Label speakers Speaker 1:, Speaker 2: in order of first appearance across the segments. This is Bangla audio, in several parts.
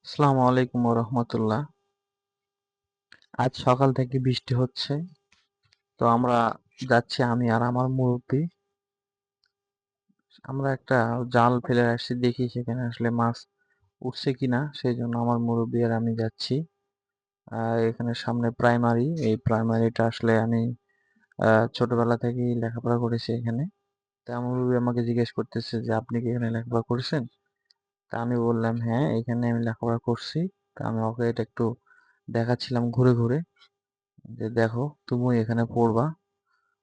Speaker 1: আসসালামু আলাইকুম রহমতুল্লাহ। আজ সকাল থেকে বৃষ্টি হচ্ছে। তো আমরা যাচ্ছি, আমি আর আমার মুরব্বি। আমরা একটা জাল ফেলে আসছি, দেখি সেখানে আসলে মাছ উঠছে কিনা, সেই জন্য আমার মুরব্বি আর আমি যাচ্ছি। এখানে সামনে প্রাইমারি, এই প্রাইমারিটা আসলে আমি ছোটবেলা থেকেই লেখাপড়া করেছি এখানে। তা আমার মুরব্বি আমাকে জিজ্ঞেস করতেছে যে আপনি কি এখানে লেখাপড়া করেছেন। তা আমি বললাম হ্যাঁ, এখানে আমি লেখাপড়া করছি। তা আমি ওকে এটা একটু দেখাচ্ছিলাম ঘুরে ঘুরে, যে দেখো তুমি এখানে পড়বা।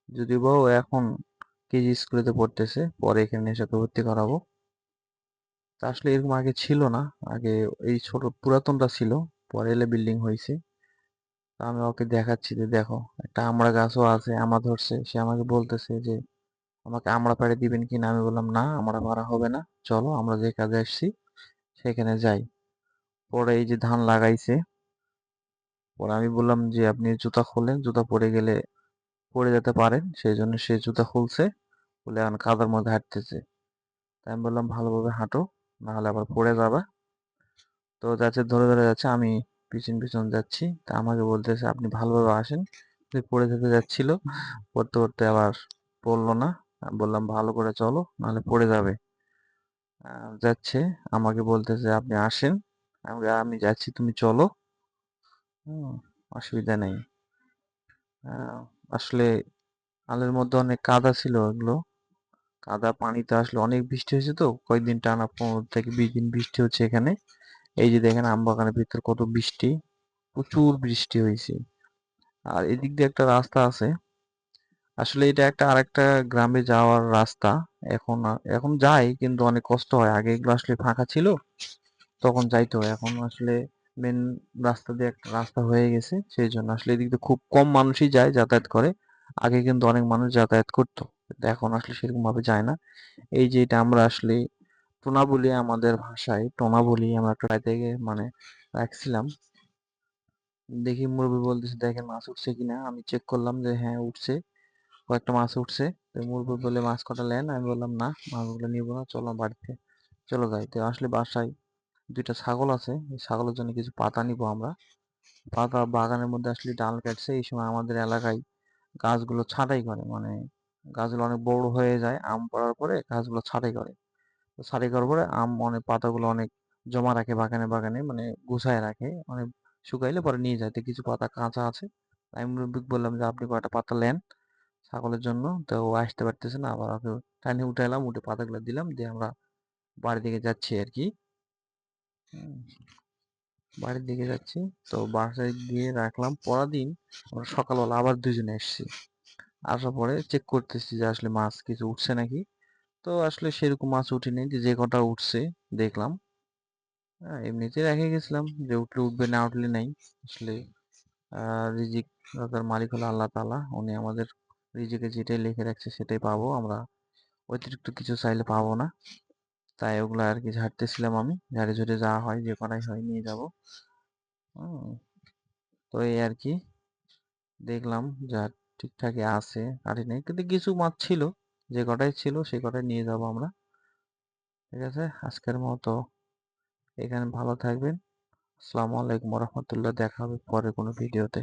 Speaker 1: যদিও বা ও এখন কেজি স্কুলেতে পড়তেছে, পরে এখানে এসে ওকে ভর্তি করাবো। তা আসলে এরকম আগে ছিল না। আগে এই ছোট পুরাতনটা ছিল, পরে এলে বিল্ডিং হয়েছে। তা আমি ওকে দেখাচ্ছি যে দেখো, একটা আমড়া গাছও আছে, আমড়া ধরছে। সে আমাকে বলতেছে যে আমাকে আমড়া পাড়ে দিবেন কিনা। আমি বললাম না, আমড়া পাড়া হবে না, চলো আমরা যে কাজে আসছি সেখানে যাই। পরে এই যে ধান লাগাইছে, পরে আমি বললাম যে আপনি জুতা খোলেন, জুতা পরে গেলে পড়ে যেতে পারেন, সেই জন্য সে জুতা খুলছে, খুলে এখন কাদার মধ্যে হাঁটতেছে। তাই আমি বললাম ভালোভাবে হাঁটো, না হলে আবার পড়ে যাবে। তো যাচ্ছে, ধরে ধরে যাচ্ছে, আমি পিছন পিছন যাচ্ছি। তা আমাকে বলতেছে আপনি ভালোভাবে আসেন, যে পড়ে যেতে যাচ্ছিল, পড়তে পড়তে আবার পড়লো না। আমি বললাম ভালো করে চলো, নাহলে পড়ে যাবে। যাচ্ছে, আমাকে বলতেছে আপনি আসেন। আমি যাচ্ছি, তুমি চলো। হুম, অসুবিধা নেই। আহ, আসলে আলের মধ্যে অনেক কাদা ছিল, এগুলো কাদা পানিতে আসলে অনেক বৃষ্টি হয়েছে, তো কয়েকদিন টানা 15 থেকে 20 দিন বৃষ্টি হচ্ছে এখানে। এই যে দেখেন আম বাগানের ভিতর কত বৃষ্টি, প্রচুর বৃষ্টি হয়েছে। আর এদিক দিয়ে একটা রাস্তা আছে, আসলে এটা একটা আরেকটা গ্রামে যাওয়ার রাস্তা। এখন যাই, কিন্তু অনেক কষ্ট হয়। আগে এগুলো আসলে ফাঁকা ছিল, তখন যাইতো। এখন আসলে মেন রাস্তা দিয়ে একটা রাস্তা হয়ে গেছে, সেই জন্য আসলে এদিক দিয়ে খুব কম মানুষই যায়, যাতায়াত করে। আগে কিন্তু অনেক মানুষ যাতায়াত করতো, কিন্তু এখন আসলে সেরকম ভাবে যায় না। এই যে এটা আমরা আসলে টোনা বলি, আমাদের ভাষায় টোনা বলি। আমরা একটা থেকে মানে রাখছিলাম। দেখি মুরব্বি বলতেছে দেখেন মাছ উঠছে কিনা। আমি চেক করলাম যে হ্যাঁ উঠছে, কয়েকটা মাছ উঠছে। তো মুরব্বি বলে মাছ কটা নেন। আমি বললাম না, মাছগুলো নিবো না, চলো বাড়িতে চলো যাই। তো আসলে বাসায় দুইটা ছাগল আছে, এই ছাগলের জন্য কিছু পাতা নিবো আমরা। পাতা বাগানের মধ্যে আসলে ডাল কাটছে, এই সময় আমাদের এলাকায় গাছগুলো ছাঁটাই করে, মানে গাছগুলো অনেক বড় হয়ে যায়, আম পড়ার পরে গাছগুলো ছাঁটাই করে। তো ছাঁটাই করার পরে আম অনেক পাতাগুলো অনেক জমা রাখে বাগানে বাগানে, মানে গুছায় রাখে, অনেক শুকাইলে পরে নিয়ে যায়। তো কিছু পাতা কাঁচা আছে। আমি মুরব্বিকে বললাম যে আপনি কয়টা পাতা নেন ছাগলের জন্য। তো ও আসতে পারতেছে না, আবার ওকে টানি উঠাইলাম, উঠে পাতাগুলো দিলাম, দিয়ে আমরা বাড়ির দিকে যাচ্ছি আর কি। হুম, বাড়ির দিকে যাচ্ছি। তো বাসায় গিয়ে রাখলাম, পরের দিন আমরা সকালবেলা আবার দুজনে এসেছি। আসার পরে চেক করতেছি যে আসলে মাছ কিছু উঠছে নাকি। তো আসলে সেরকম মাছ উঠেনি, যে যে কটা উঠছে দেখলাম। হ্যাঁ, এমনিতে রেখে গেছিলাম যে উঠলে উঠবে, না উঠলে নাই। আসলে রিজিক তার মালিক হলো আল্লাহ তাআলা, উনি আমাদের রিজিকে যেটাই লিখে রাখছে সেটাই পাবো আমরা। অতিরিক্ত কিছু চাইলে পাবো না। তাই ওগুলা আর কি ঝাড়তেছিলাম, আমি ঝাড়ে ঝুড়ে যা হয়, যে কটাই হয় নিয়ে যাব। তো এই আর কি, দেখলাম যা ঠিকঠাকই আছে, কাটি নেই, কিন্তু কিছু মাছ ছিল, যে কটাই ছিল সেই কটাই নিয়ে যাব আমরা। ঠিক আছে, আজকের মতো এখানে, ভালো থাকবেন। আসসালামু আলাইকুম রহমতুল্লাহ, দেখা হবে পরে কোনো ভিডিওতে।